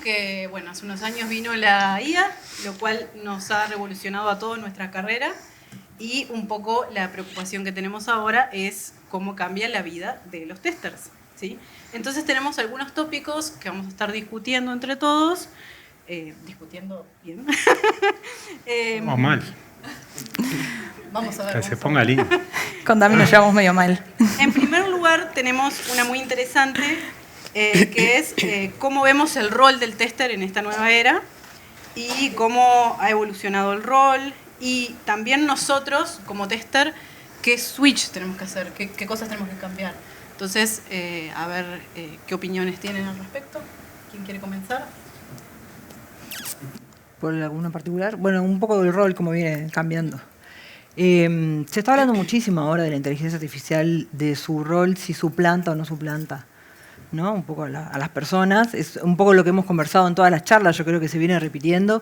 que, bueno, hace unos años vino la IA, lo cual nos ha revolucionado a toda nuestra carrera, y un poco la preocupación que tenemos ahora es cómo cambia la vida de los testers, ¿sí? Entonces tenemos algunos tópicos que vamos a estar discutiendo entre todos, discutiendo bien. O mal. Vamos a ver. Que se ponga lindo. Con Dami nos llevamos medio mal. En primer lugar, tenemos una muy interesante, que es cómo vemos el rol del tester en esta nueva era y cómo ha evolucionado el rol, y también nosotros, como tester, qué switch tenemos que hacer, qué cosas tenemos que cambiar. Entonces, a ver qué opiniones tienen al respecto. ¿Quién quiere comenzar? ¿Por alguno en particular? Bueno, un poco del rol, como viene cambiando. Se está hablando muchísimo ahora de la inteligencia artificial, de su rol, si suplanta o no suplanta, ¿no? Un poco a las personas. Es un poco lo que hemos conversado en todas las charlas, yo creo que se viene repitiendo.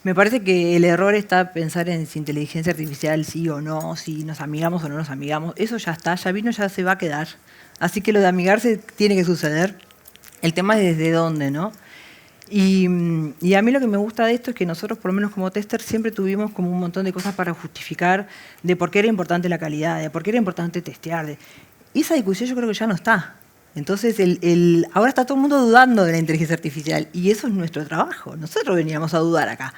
Me parece que el error está pensar en si inteligencia artificial sí o no, si nos amigamos o no nos amigamos. Eso ya está, ya vino, ya se va a quedar. Así que lo de amigarse tiene que suceder. El tema es desde dónde, ¿no? Y a mí lo que me gusta de esto es que nosotros, por lo menos como tester, siempre tuvimos como un montón de cosas para justificar de por qué era importante la calidad, de por qué era importante testear. Y esa discusión yo creo que ya no está. Entonces, ahora está todo el mundo dudando de la inteligencia artificial y eso es nuestro trabajo. Nosotros veníamos a dudar acá.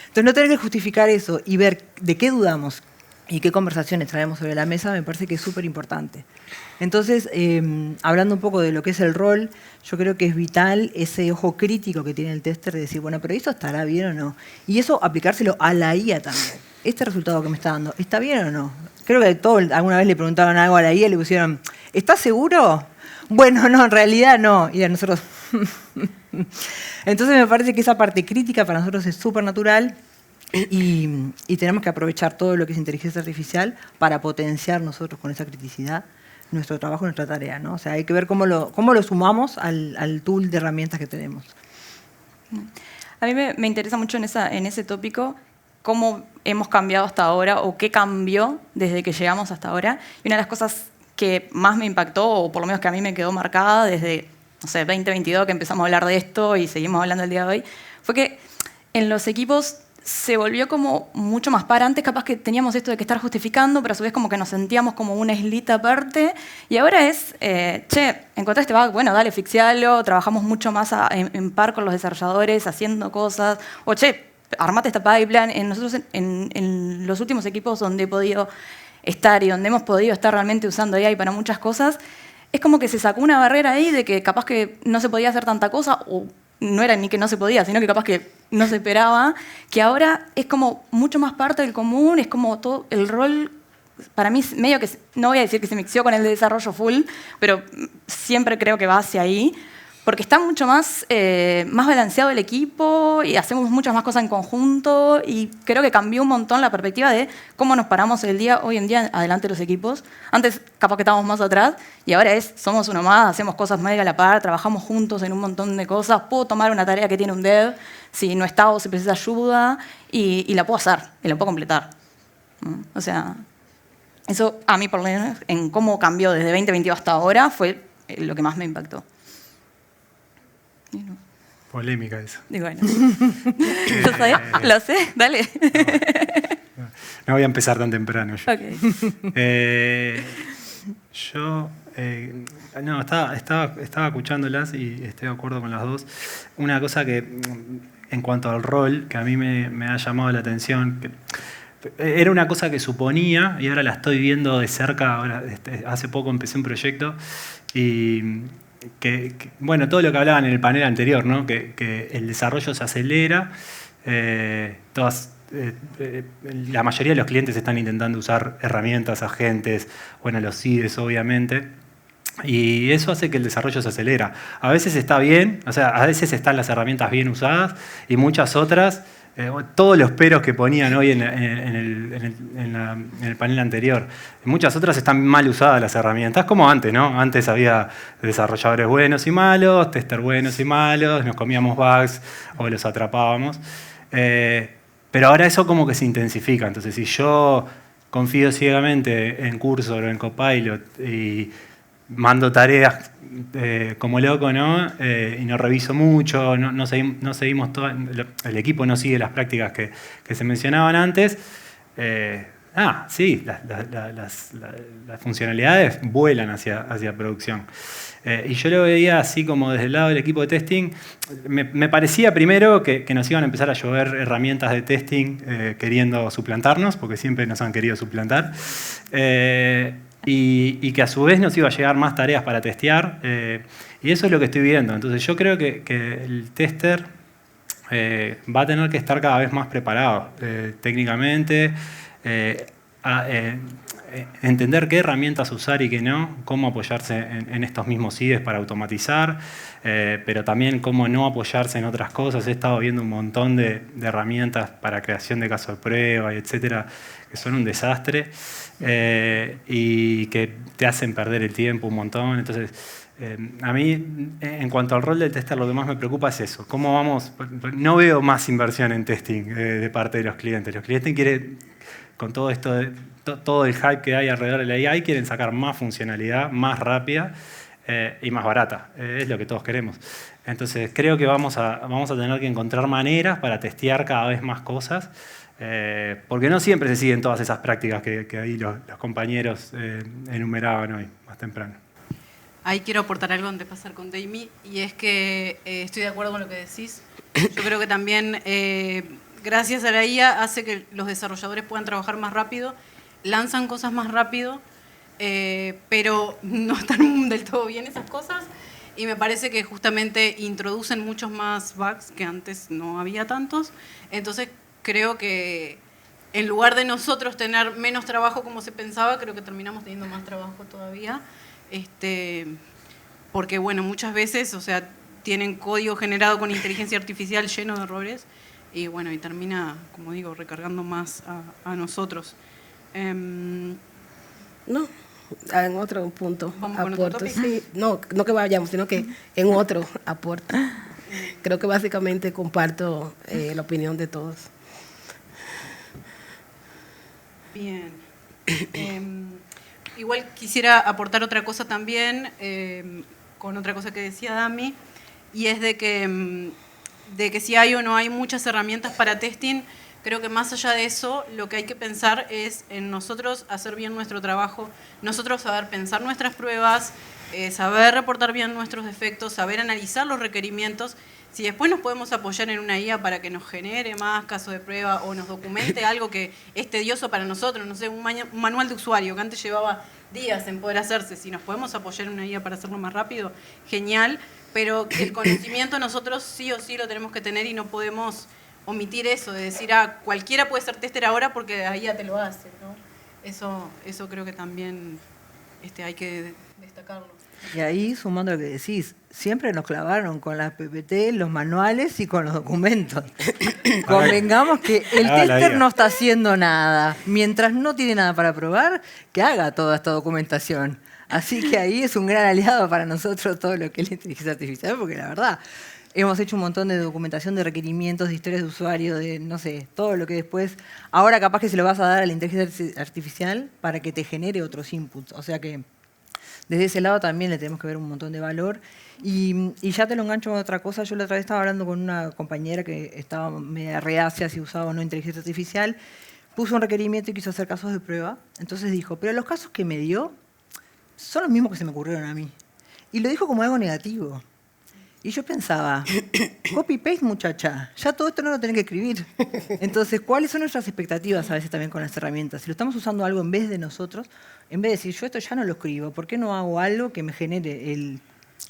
Entonces, no tener que justificar eso y ver de qué dudamos y qué conversaciones traemos sobre la mesa me parece que es súper importante. Entonces, hablando un poco de lo que es el rol, yo creo que es vital ese ojo crítico que tiene el tester de decir, bueno, pero ¿esto estará bien o no? Y eso aplicárselo a la IA también. Este resultado que me está dando, ¿está bien o no? Creo que alguna vez le preguntaron algo a la IA y le pusieron, ¿estás seguro? Bueno, no, en realidad no. Y a nosotros... Entonces me parece que esa parte crítica para nosotros es súper natural y tenemos que aprovechar todo lo que es inteligencia artificial para potenciar nosotros con esa criticidad nuestro trabajo, nuestra tarea, ¿no? O sea, hay que ver cómo lo sumamos al tool de herramientas que tenemos. A mí me interesa mucho en ese tópico cómo hemos cambiado hasta ahora o qué cambió desde que llegamos hasta ahora. Y una de las cosas que más me impactó, o por lo menos que a mí me quedó marcada desde, no sé, 2022 que empezamos a hablar de esto y seguimos hablando el día de hoy, fue que en los equipos se volvió como mucho más par. Antes capaz que teníamos esto de que estar justificando, pero a su vez como que nos sentíamos como una islita aparte. Y ahora es, encontraste este bug, bueno, dale, fixealo. Trabajamos mucho más en par con los desarrolladores, haciendo cosas. O, armate esta pipeline. Nosotros en los últimos equipos donde he podido estar y donde hemos podido estar realmente usando AI para muchas cosas, es como que se sacó una barrera ahí de que capaz que no se podía hacer tanta cosa, o no era ni que no se podía, sino que capaz que no se esperaba, que ahora es como mucho más parte del común, es como todo el rol, para mí medio que, no voy a decir que se mixió con el de desarrollo full, pero siempre creo que va hacia ahí, porque está mucho más balanceado el equipo y hacemos muchas más cosas en conjunto y creo que cambió un montón la perspectiva de cómo nos paramos hoy en día adelante de los equipos. Antes capaz que estábamos más atrás y ahora somos uno más, hacemos cosas medio a la par, trabajamos juntos en un montón de cosas, puedo tomar una tarea que tiene un dev, si no está o si precisa ayuda y la puedo hacer y la puedo completar. O sea, eso a mí por lo menos en cómo cambió desde 2022 hasta ahora fue lo que más me impactó. Polémica eso. Y bueno. Lo sé, dale. No voy a empezar tan temprano yo. Okay. Estaba escuchándolas y estoy de acuerdo con las dos. Una cosa que, en cuanto al rol, que a mí me ha llamado la atención, que era una cosa que suponía y ahora la estoy viendo de cerca. Ahora, hace poco empecé un proyecto y bueno, todo lo que hablaban en el panel anterior, ¿no? Que el desarrollo se acelera, la mayoría de los clientes están intentando usar herramientas, agentes, bueno, los IDEs obviamente, y eso hace que el desarrollo se acelera. A veces está bien, o sea, a veces están las herramientas bien usadas y muchas otras, todos los peros que ponían hoy en el panel anterior, muchas otras están mal usadas las herramientas, como antes, ¿no? Antes había desarrolladores buenos y malos, testers buenos y malos, nos comíamos bugs o los atrapábamos. Pero ahora eso como que se intensifica. Entonces, si yo confío ciegamente en Cursor o en Copilot y mando tareas como loco, ¿no? Y no reviso mucho, no seguimos el equipo no sigue las prácticas que se mencionaban antes. Sí, las funcionalidades vuelan hacia producción. Y yo lo veía así como desde el lado del equipo de testing. Me parecía primero que nos iban a empezar a llover herramientas de testing queriendo suplantarnos, porque siempre nos han querido suplantar. Y que a su vez nos iba a llegar más tareas para testear. Y eso es lo que estoy viendo. Entonces yo creo que el tester va a tener que estar cada vez más preparado técnicamente, entender qué herramientas usar y qué no, cómo apoyarse en estos mismos IDEs para automatizar, pero también cómo no apoyarse en otras cosas. He estado viendo un montón de herramientas para creación de casos de prueba, etcétera, que son un desastre y que te hacen perder el tiempo un montón. Entonces, a mí, en cuanto al rol del tester, lo que más me preocupa es eso. ¿Cómo vamos? No veo más inversión en testing de parte de los clientes. Los clientes quieren, con todo esto, todo el hype que hay alrededor de la AI, quieren sacar más funcionalidad, más rápida y más barata. Es lo que todos queremos. Entonces, creo que vamos a tener que encontrar maneras para testear cada vez más cosas, porque no siempre se siguen todas esas prácticas que ahí los compañeros enumeraban hoy, más temprano. Ahí quiero aportar algo antes de pasar con Damie, y es que estoy de acuerdo con lo que decís. Yo creo que también, gracias a la IA, hace que los desarrolladores puedan trabajar más rápido, lanzan cosas más rápido, pero no están del todo bien esas cosas, y me parece que justamente introducen muchos más bugs que antes no había tantos. Entonces creo que en lugar de nosotros tener menos trabajo como se pensaba, creo que terminamos teniendo más trabajo todavía. Porque bueno, muchas veces, o sea, tienen código generado con inteligencia artificial lleno de errores y bueno, y termina, como digo, recargando más a nosotros. No, en otro punto ¿Vamos con otro aporto. tópico? Sí, no que vayamos, sino que en otro aporto. Creo que básicamente comparto la opinión de todos. Bien. Igual quisiera aportar otra cosa también, con otra cosa que decía Dami, y es de que si hay o no hay muchas herramientas para testing, creo que más allá de eso, lo que hay que pensar es en nosotros hacer bien nuestro trabajo, nosotros saber pensar nuestras pruebas, saber reportar bien nuestros defectos, saber analizar los requerimientos. Si después nos podemos apoyar en una IA para que nos genere más casos de prueba o nos documente algo que es tedioso para nosotros, no sé, un manual de usuario que antes llevaba días en poder hacerse, si nos podemos apoyar en una IA para hacerlo más rápido, genial, pero el conocimiento nosotros sí o sí lo tenemos que tener y no podemos omitir eso, de decir, cualquiera puede ser tester ahora porque la IA te lo hace, ¿no? Eso creo que también hay que destacarlo. Y ahí, sumando lo que decís, siempre nos clavaron con las PPT, los manuales y con los documentos. Convengamos que el tester no está haciendo nada. Mientras no tiene nada para probar, que haga toda esta documentación. Así que ahí es un gran aliado para nosotros todo lo que es la inteligencia artificial, porque la verdad, hemos hecho un montón de documentación de requerimientos, de historias de usuario, de no sé, todo lo que después, ahora capaz que se lo vas a dar a la inteligencia artificial para que te genere otros inputs. O sea que desde ese lado también le tenemos que ver un montón de valor. Y ya te lo engancho con otra cosa. Yo la otra vez estaba hablando con una compañera que estaba media reacia si usaba o no inteligencia artificial. Puso un requerimiento y quiso hacer casos de prueba. Entonces dijo, pero los casos que me dio son los mismos que se me ocurrieron a mí. Y lo dijo como algo negativo. Y yo pensaba, copy-paste, muchacha, ya todo esto no lo tenés que escribir. Entonces, ¿cuáles son nuestras expectativas a veces también con las herramientas? Si lo estamos usando algo en vez de nosotros, en vez de decir, yo esto ya no lo escribo, ¿por qué no hago algo que me genere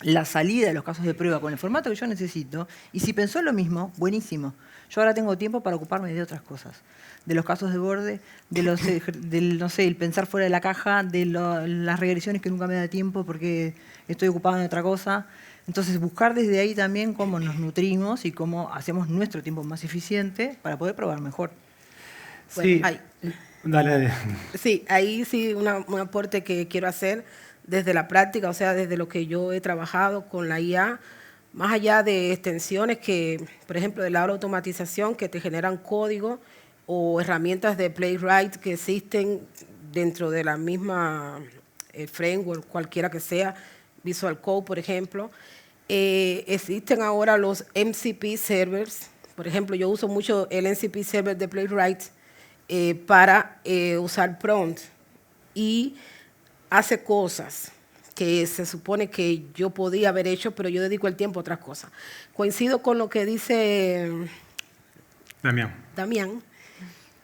la salida de los casos de prueba con el formato que yo necesito? Y si pensó lo mismo, buenísimo. Yo ahora tengo tiempo para ocuparme de otras cosas. De los casos de borde, del no sé, el pensar fuera de la caja, de las regresiones que nunca me da tiempo porque estoy ocupado en otra cosa. Entonces, buscar desde ahí también cómo nos nutrimos y cómo hacemos nuestro tiempo más eficiente para poder probar mejor. Sí, bueno, dale. Sí, ahí sí un aporte que quiero hacer desde la práctica, o sea, desde lo que yo he trabajado con la IA, más allá de extensiones que, por ejemplo, de la automatización que te generan código o herramientas de Playwright que existen dentro de la misma framework, cualquiera que sea, Visual Code, por ejemplo. Existen ahora los MCP servers. Por ejemplo, yo uso mucho el MCP server de Playwright para usar prompt y hace cosas que se supone que yo podía haber hecho, pero yo dedico el tiempo a otras cosas. Coincido con lo que dice Damián,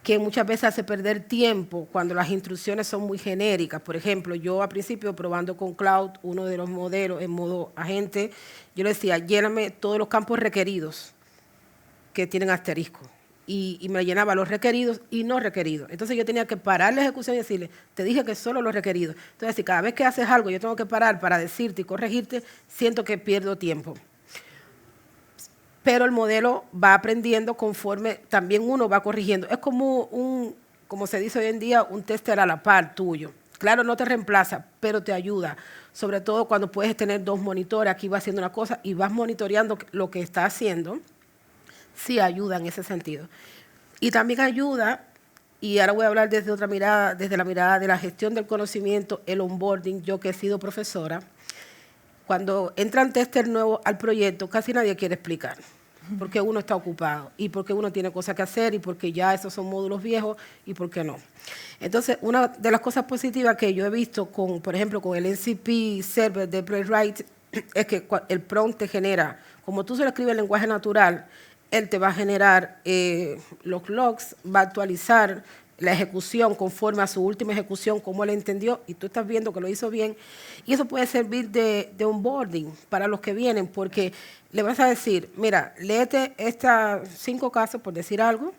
que muchas veces hace perder tiempo cuando las instrucciones son muy genéricas. Por ejemplo, yo al principio probando con Cloud, uno de los modelos en modo agente, yo le decía, lléname todos los campos requeridos que tienen asterisco. Y me llenaba los requeridos y no requeridos. Entonces yo tenía que parar la ejecución y decirle, te dije que solo los requeridos. Entonces, si cada vez que haces algo yo tengo que parar para decirte y corregirte, siento que pierdo tiempo. Pero el modelo va aprendiendo conforme también uno va corrigiendo. Es como como se dice hoy en día, un tester a la par tuyo. Claro, no te reemplaza, pero te ayuda. Sobre todo cuando puedes tener 2 monitores, aquí vas haciendo una cosa y vas monitoreando lo que está haciendo. Sí ayuda en ese sentido. Y también ayuda, y ahora voy a hablar desde otra mirada, desde la mirada de la gestión del conocimiento, el onboarding, yo que he sido profesora, cuando entran testers nuevos al proyecto, casi nadie quiere explicar, porque uno está ocupado, y porque uno tiene cosas que hacer, y porque ya esos son módulos viejos, y por qué no. Entonces, una de las cosas positivas que yo he visto, por ejemplo, con el MCP server de Playwright, es que el prompt te genera, como tú se lo escribes en lenguaje natural, él te va a generar los logs, va a actualizar la ejecución conforme a su última ejecución, como él entendió, y tú estás viendo que lo hizo bien. Y eso puede servir de onboarding para los que vienen, porque le vas a decir, mira, léete estos 5 casos, por decir algo,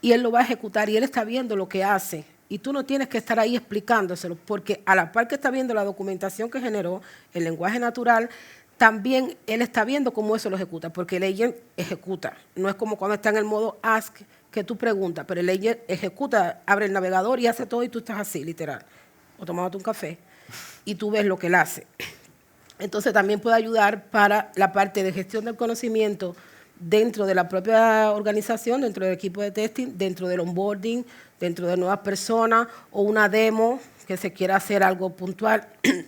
y él lo va a ejecutar, y él está viendo lo que hace. Y tú no tienes que estar ahí explicándoselo, porque a la par que está viendo la documentación que generó, el lenguaje natural, también él está viendo cómo eso lo ejecuta, porque el agent ejecuta. No es como cuando está en el modo ask, que tú preguntas, pero el agent ejecuta, abre el navegador y hace todo y tú estás así, literal. O tomándote un café y tú ves lo que él hace. Entonces también puede ayudar para la parte de gestión del conocimiento dentro de la propia organización, dentro del equipo de testing, dentro del onboarding, dentro de nuevas personas o una demo que se quiera hacer algo puntual,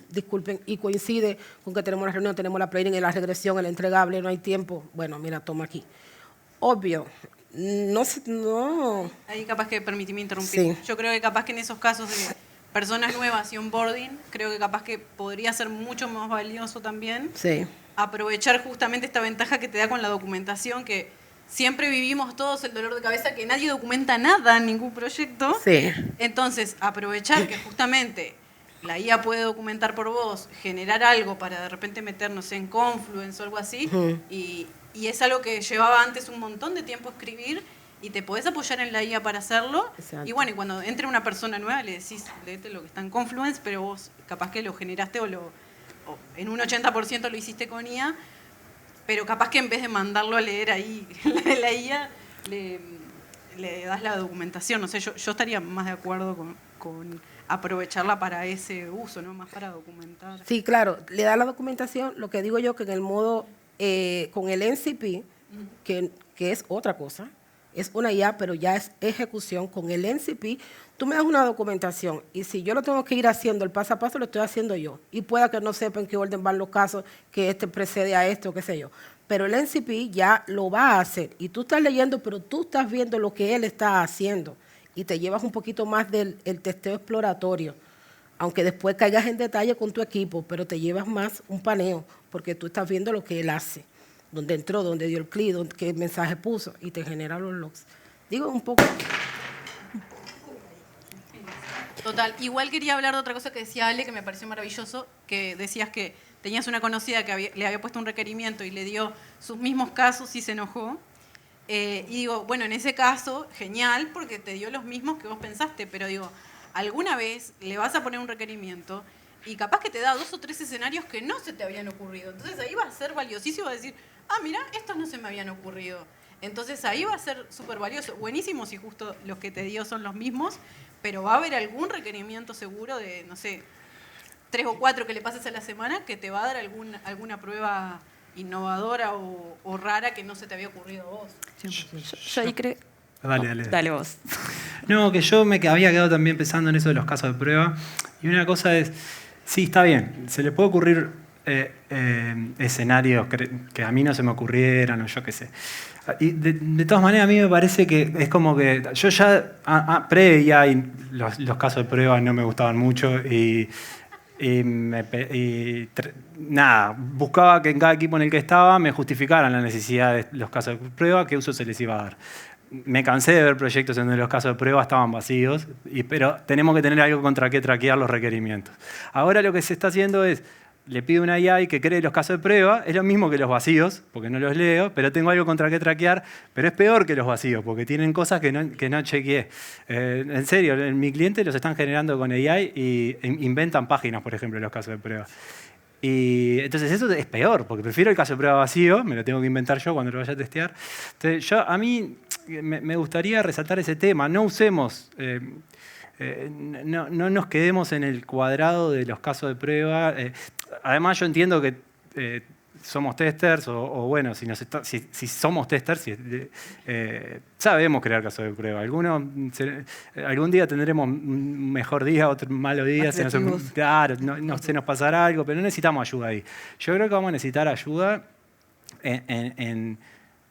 disculpen, y coincide con que tenemos la reunión, tenemos la planning, la regresión, el entregable, no hay tiempo. Bueno, mira, toma aquí. Obvio, no. Ahí capaz que permitíme interrumpir. Sí. Yo creo que capaz que en esos casos de personas nuevas y onboarding, creo que capaz que podría ser mucho más valioso también Sí. aprovechar justamente esta ventaja que te da con la documentación, que siempre vivimos todos el dolor de cabeza que nadie documenta nada en ningún proyecto. Sí. Entonces, aprovechar que justamente la IA puede documentar por vos, generar algo para de repente meternos en Confluence o algo así, y es algo que llevaba antes un montón de tiempo escribir, y te podés apoyar en la IA para hacerlo. Exacto. Y bueno, y cuando entre una persona nueva le decís, léete lo que está en Confluence, pero vos capaz que lo generaste o en un 80% lo hiciste con IA, pero capaz que en vez de mandarlo a leer ahí la IA, le das la documentación. No sé, yo estaría más de acuerdo con aprovecharla para ese uso, ¿no? Más para documentar. Sí, claro, le da la documentación, lo que digo yo que en el modo, con el NCP, que es otra cosa, es una IA, pero ya es ejecución. Con el NCP, tú me das una documentación y si yo lo tengo que ir haciendo el paso a paso, lo estoy haciendo yo. Y pueda que no sepa en qué orden van los casos, que este precede a esto, qué sé yo. Pero el NCP ya lo va a hacer. Y tú estás leyendo, pero tú estás viendo lo que él está haciendo. Y te llevas un poquito más del testeo exploratorio. Aunque después caigas en detalle con tu equipo, pero te llevas más un paneo, porque tú estás viendo lo que él hace. Dónde entró, dónde dio el clic, qué mensaje puso, y te genera los logs. Digo, un poco... Total. Igual quería hablar de otra cosa que decía Ale, que me pareció maravilloso, que decías que tenías una conocida que le había puesto un requerimiento y le dio sus mismos casos y se enojó. Y digo, bueno, en ese caso, genial, porque te dio los mismos que vos pensaste, pero digo, alguna vez le vas a poner un requerimiento y capaz que te da 2 o 3 escenarios que no se te habían ocurrido. Entonces ahí va a ser valiosísimo decir, mira, estos no se me habían ocurrido. Entonces ahí va a ser súper valioso. Buenísimo si justo los que te dio son los mismos, pero va a haber algún requerimiento seguro de, no sé, 3 o 4 que le pases a la semana que te va a dar alguna prueba innovadora o rara que no se te había ocurrido a vos. Yo ahí creo... Dale. Dale vos. No, que yo me había quedado también pensando en eso de los casos de prueba Y una cosa es, sí, está bien, se le puede ocurrir escenarios que a mí no se me ocurrieran o yo qué sé. Y de todas maneras, a mí me parece que es como que yo ya, pre-IA, los casos de prueba no me gustaban mucho nada, buscaba que en cada equipo en el que estaba me justificaran la necesidad de los casos de prueba, qué uso se les iba a dar. Me cansé de ver proyectos en donde los casos de prueba estaban vacíos, pero tenemos que tener algo contra qué traquear los requerimientos. Ahora lo que se está haciendo es, le pido una AI que cree los casos de prueba, es lo mismo que los vacíos, porque no los leo, pero tengo algo contra qué traquear, pero es peor que los vacíos, porque tienen cosas que no chequeé. En serio, mi cliente los están generando con AI y inventan páginas, por ejemplo, los casos de prueba. Y entonces eso es peor, porque prefiero el caso de prueba vacío, me lo tengo que inventar yo cuando lo vaya a testear. Entonces, a mí me gustaría resaltar ese tema, no usemos... no nos quedemos en el cuadrado de los casos de prueba. Además, yo entiendo que somos testers, o bueno, si somos testers, sabemos crear casos de prueba. Algún día tendremos un mejor día, otro malo día. Se nos pasará algo, pero no necesitamos ayuda ahí. Yo creo que vamos a necesitar ayuda en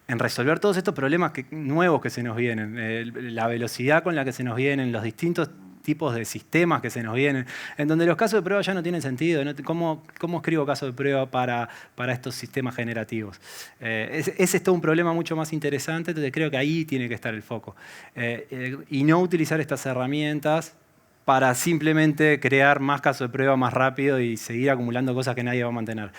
resolver todos estos problemas nuevos que se nos vienen, la velocidad con la que se nos vienen, los distintos tipos de sistemas que se nos vienen, en donde los casos de prueba ya no tienen sentido. ¿Cómo escribo casos de prueba para estos sistemas generativos? Ese es todo un problema mucho más interesante, entonces creo que ahí tiene que estar el foco. Y no utilizar estas herramientas para simplemente crear más casos de prueba más rápido y seguir acumulando cosas que nadie va a mantener.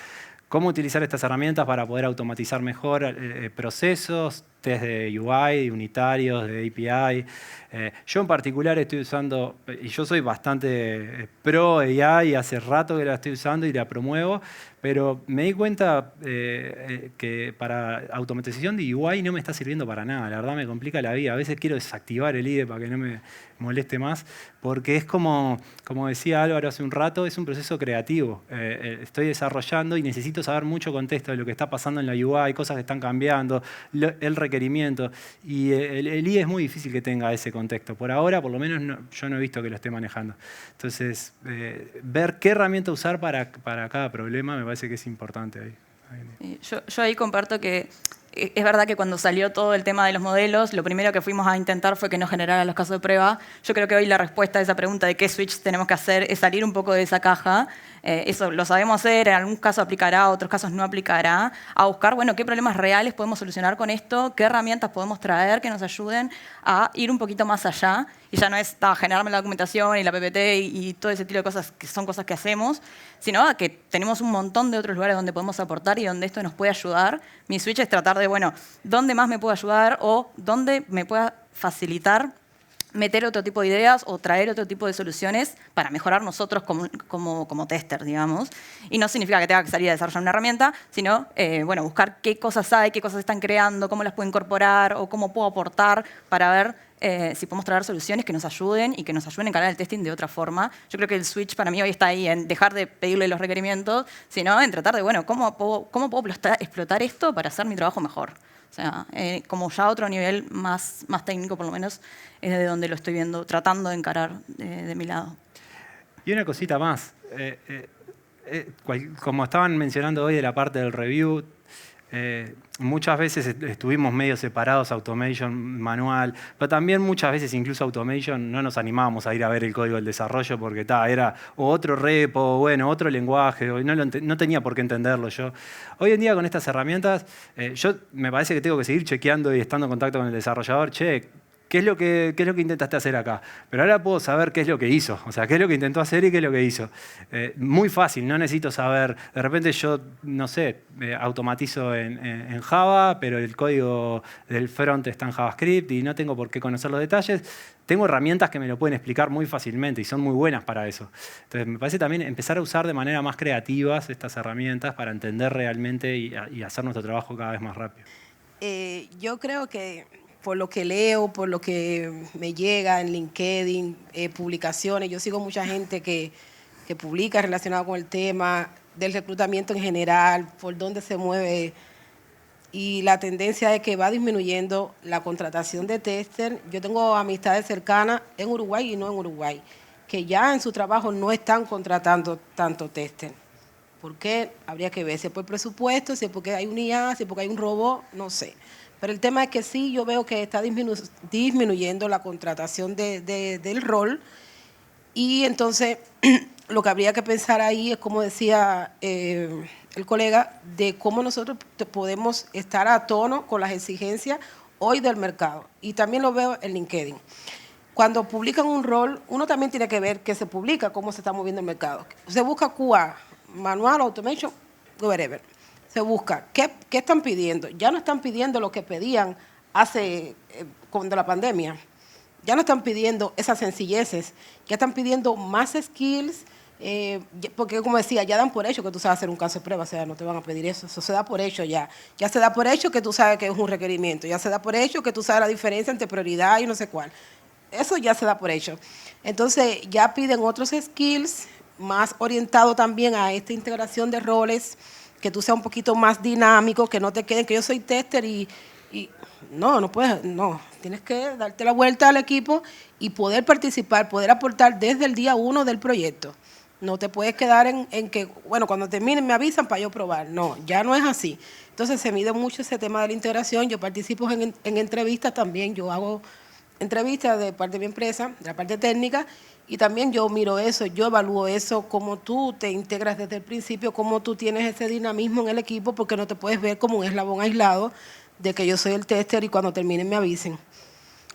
Cómo utilizar estas herramientas para poder automatizar mejor procesos, test de UI, de unitarios, de API. Yo en particular estoy usando, y yo soy bastante pro AI, hace rato que la estoy usando y la promuevo, pero me di cuenta que para automatización de UI no me está sirviendo para nada. La verdad me complica la vida. A veces quiero desactivar el IDE para que no me moleste más, porque es como decía Álvaro hace un rato, es un proceso creativo. Estoy desarrollando y necesito saber mucho contexto de lo que está pasando en la UI, cosas que están cambiando, el requerimiento. Y el IDE es muy difícil que tenga ese contexto. Por ahora, por lo menos, yo no he visto que lo esté manejando. Entonces, ver qué herramienta usar para cada problema me parece que es importante ahí. Yo ahí comparto que es verdad que cuando salió todo el tema de los modelos, lo primero que fuimos a intentar fue que no generaran los casos de prueba. Yo creo que hoy la respuesta a esa pregunta de qué switch tenemos que hacer es salir un poco de esa caja. Eso lo sabemos hacer, en algunos casos aplicará, otros casos no aplicará. A buscar, bueno, qué problemas reales podemos solucionar con esto, qué herramientas podemos traer que nos ayuden a ir un poquito más allá. Y ya no es generarme la documentación y la PPT y todo ese tipo de cosas que son cosas que hacemos, sino a que tenemos un montón de otros lugares donde podemos aportar y donde esto nos puede ayudar. Mi switch es tratar de, bueno, ¿dónde más me puede ayudar o dónde me pueda facilitar meter otro tipo de ideas o traer otro tipo de soluciones para mejorar nosotros como tester, digamos? Y no significa que tenga que salir a desarrollar una herramienta, sino bueno, buscar qué cosas hay, qué cosas están creando, cómo las puedo incorporar o cómo puedo aportar para ver si podemos traer soluciones que nos ayuden y que nos ayuden a encarar el testing de otra forma. Yo creo que el switch para mí hoy está ahí en dejar de pedirle los requerimientos, sino en tratar de, bueno, ¿cómo puedo explotar esto para hacer mi trabajo mejor? O sea, como ya otro nivel más técnico, por lo menos, es de donde lo estoy viendo, tratando de encarar de mi lado. Y una cosita más. Como estaban mencionando hoy de la parte del review, muchas veces estuvimos medio separados, automation, manual, pero también muchas veces incluso automation no nos animábamos a ir a ver el código del desarrollo porque era o otro repo, bueno, otro lenguaje, no tenía por qué entenderlo yo. Hoy en día con estas herramientas, yo me parece que tengo que seguir chequeando y estando en contacto con el desarrollador, ¿qué es lo que intentaste hacer acá? Pero ahora puedo saber qué es lo que hizo, o sea, qué es lo que intentó hacer y qué es lo que hizo. Muy fácil, no necesito saber, de repente yo, no sé, automatizo en Java, pero el código del front está en JavaScript y no tengo por qué conocer los detalles. Tengo herramientas que me lo pueden explicar muy fácilmente y son muy buenas para eso. Entonces, me parece también empezar a usar de manera más creativa estas herramientas para entender realmente y hacer nuestro trabajo cada vez más rápido. Yo creo que por lo que leo, por lo que me llega en LinkedIn, publicaciones, yo sigo mucha gente que publica relacionado con el tema del reclutamiento en general, por dónde se mueve, y la tendencia es que va disminuyendo la contratación de tester. Yo tengo amistades cercanas en Uruguay y no en Uruguay, que ya en su trabajo no están contratando tanto tester. ¿Por qué? Habría que ver si es por presupuesto, si es porque hay un IA, si es porque hay un robot, no sé. Pero el tema es que sí, yo veo que está disminuyendo la contratación del rol, y entonces lo que habría que pensar ahí es, como decía el colega, de cómo nosotros podemos estar a tono con las exigencias hoy del mercado. Y también lo veo en LinkedIn. Cuando publican un rol, uno también tiene que ver qué se publica, cómo se está moviendo el mercado. Se busca QA, manual, automation, whatever. Se busca qué están pidiendo. Ya no están pidiendo lo que pedían hace cuando la pandemia. Ya no están pidiendo esas sencilleces, ya están pidiendo más skills, porque como decía, ya dan por hecho que tú sabes hacer un caso de prueba, o sea, no te van a pedir eso se da por hecho ya. Ya se da por hecho que tú sabes que es un requerimiento, ya se da por hecho que tú sabes la diferencia entre prioridad y no sé cuál. Eso ya se da por hecho. Entonces ya piden otros skills, más orientado también a esta integración de roles, que tú seas un poquito más dinámico, que no te queden que yo soy tester y no puedes, no. Tienes que darte la vuelta al equipo y poder participar, poder aportar desde el día 1 del proyecto. No te puedes quedar en que, bueno, cuando terminen me avisan para yo probar. No, ya no es así. Entonces se mide mucho ese tema de la integración. Yo participo en entrevistas también. Yo hago entrevistas de parte de mi empresa, de la parte técnica, y también yo miro eso, yo evalúo eso, cómo tú te integras desde el principio, cómo tú tienes ese dinamismo en el equipo, porque no te puedes ver como un eslabón aislado de que yo soy el tester y cuando terminen me avisen.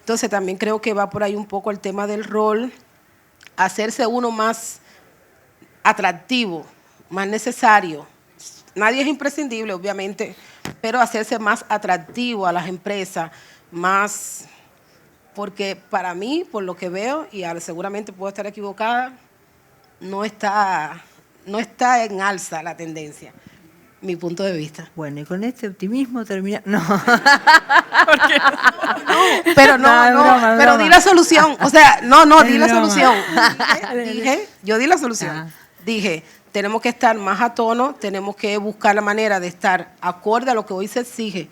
Entonces también creo que va por ahí un poco el tema del rol, hacerse uno más atractivo, más necesario. Nadie es imprescindible, obviamente, pero hacerse más atractivo a las empresas, más, porque para mí, por lo que veo, y seguramente puedo estar equivocada, no está en alza la tendencia, mi punto de vista. Bueno, y con este optimismo termina... No. Pero pero di la solución. O sea, di la broma. solución. Yo di la solución. Ah. Dije, tenemos que estar más a tono, tenemos que buscar la manera de estar acorde a lo que hoy se exige.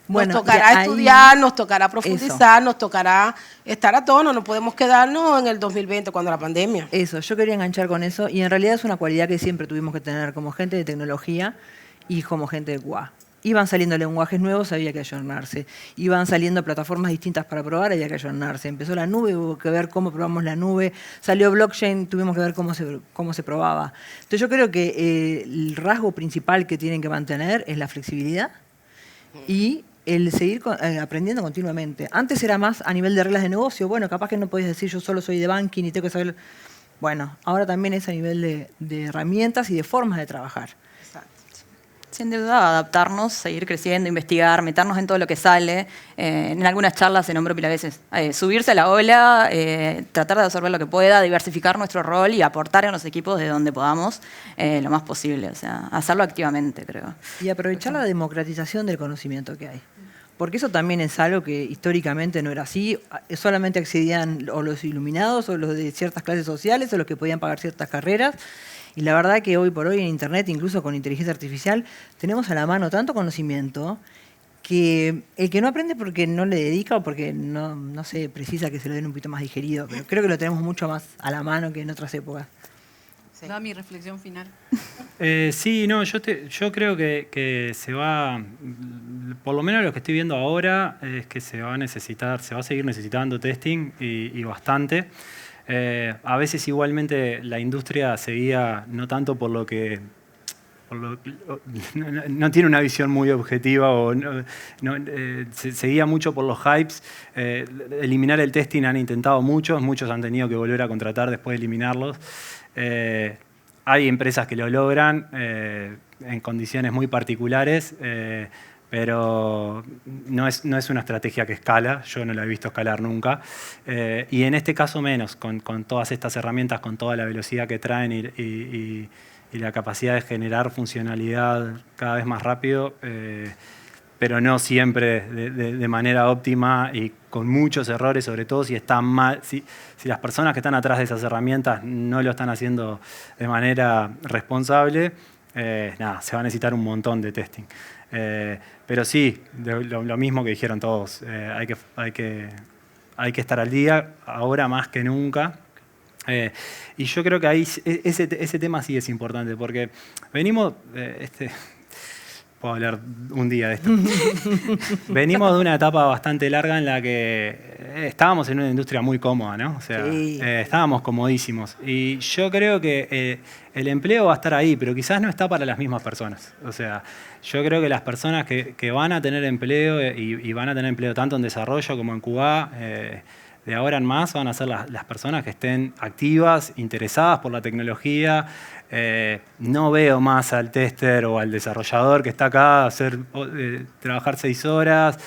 Bueno, Nos tocará ahí- estudiar, nos tocará profundizar, nos tocará estar a tono, no podemos quedarnos en el 2020 cuando la pandemia. Eso, yo quería enganchar con eso y en realidad es una cualidad que siempre tuvimos que tener como gente de tecnología y como gente de QA. Iban saliendo lenguajes nuevos, había que ayornarse. Iban saliendo plataformas distintas para probar, había que ayornarse. Empezó la nube, hubo que ver cómo probamos la nube. Salió blockchain, tuvimos que ver cómo se probaba. Entonces yo creo que el rasgo principal que tienen que mantener es la flexibilidad y el seguir aprendiendo continuamente. Antes era más a nivel de reglas de negocio. Bueno, capaz que no podías decir yo solo soy de banking y tengo que saber... Bueno, ahora también es a nivel de herramientas y de formas de trabajar. Sin duda, adaptarnos, seguir creciendo, investigar, meternos en todo lo que sale. En algunas charlas se nombró pila veces. Subirse a la ola, tratar de absorber lo que pueda, diversificar nuestro rol y aportar a los equipos de donde podamos lo más posible. O sea, hacerlo activamente, creo. Y aprovechar la democratización del conocimiento que hay. Porque eso también es algo que históricamente no era así. Solamente accedían o los iluminados o los de ciertas clases sociales o los que podían pagar ciertas carreras. Y la verdad que hoy por hoy en Internet, incluso con inteligencia artificial, tenemos a la mano tanto conocimiento que el que no aprende porque no le dedica o porque no se precisa que se lo den un poquito más digerido, pero creo que lo tenemos mucho más a la mano que en otras épocas. Sí. Da mi reflexión final. Sí, no, yo creo que se va, por lo menos lo que estoy viendo ahora es que se va a seguir necesitando testing y bastante. A veces igualmente la industria seguía no tanto por lo que no tiene una visión muy objetiva o se seguía mucho por los hypes. Eliminar el testing han intentado muchos han tenido que volver a contratar después de eliminarlos. Hay empresas que lo logran en condiciones muy particulares, pero no es una estrategia que escala, yo no la he visto escalar nunca. Y en este caso menos, con todas estas herramientas, con toda la velocidad que traen y la capacidad de generar funcionalidad cada vez más rápido, pero no siempre de manera óptima y con muchos errores, sobre todo si están mal, si las personas que están atrás de esas herramientas no lo están haciendo de manera responsable, se va a necesitar un montón de testing. Pero sí, lo mismo que dijeron todos, hay que estar al día, ahora más que nunca. Y yo creo que ahí ese tema sí es importante, porque venimos, puedo hablar un día de esto, venimos de una etapa bastante larga en la que estábamos en una industria muy cómoda, ¿no? O sea, Sí. estábamos comodísimos. Y yo creo que el empleo va a estar ahí, pero quizás no está para las mismas personas. O sea, yo creo que las personas que van a tener empleo y van a tener empleo tanto en desarrollo como en QA, de ahora en más van a ser las personas que estén activas, interesadas por la tecnología. No veo más al tester o al desarrollador que está acá a trabajar 6 horas,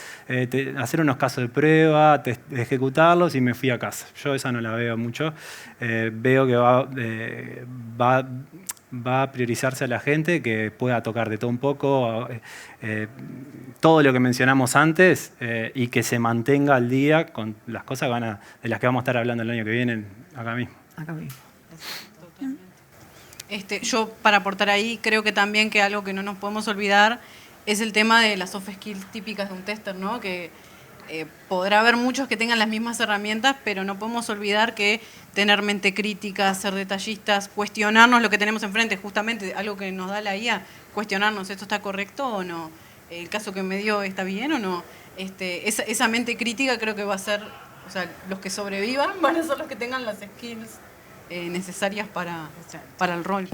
hacer unos casos de prueba, ejecutarlos y me fui a casa. Yo esa no la veo mucho. Veo que va a priorizarse a la gente que pueda tocar de todo un poco, todo lo que mencionamos antes, y que se mantenga al día con las cosas de las que vamos a estar hablando el año que viene acá mismo. Acá mismo. Yo, para aportar ahí, creo que también que algo que no nos podemos olvidar es el tema de las soft skills típicas de un tester, ¿no? Que podrá haber muchos que tengan las mismas herramientas, pero no podemos olvidar que tener mente crítica, ser detallistas, cuestionarnos lo que tenemos enfrente, justamente algo que nos da la IA, cuestionarnos, ¿esto está correcto o no? ¿El caso que me dio está bien o no? Esa mente crítica creo que va a ser, o sea, los que sobrevivan van a ser los que tengan las skills necesarias para el rol.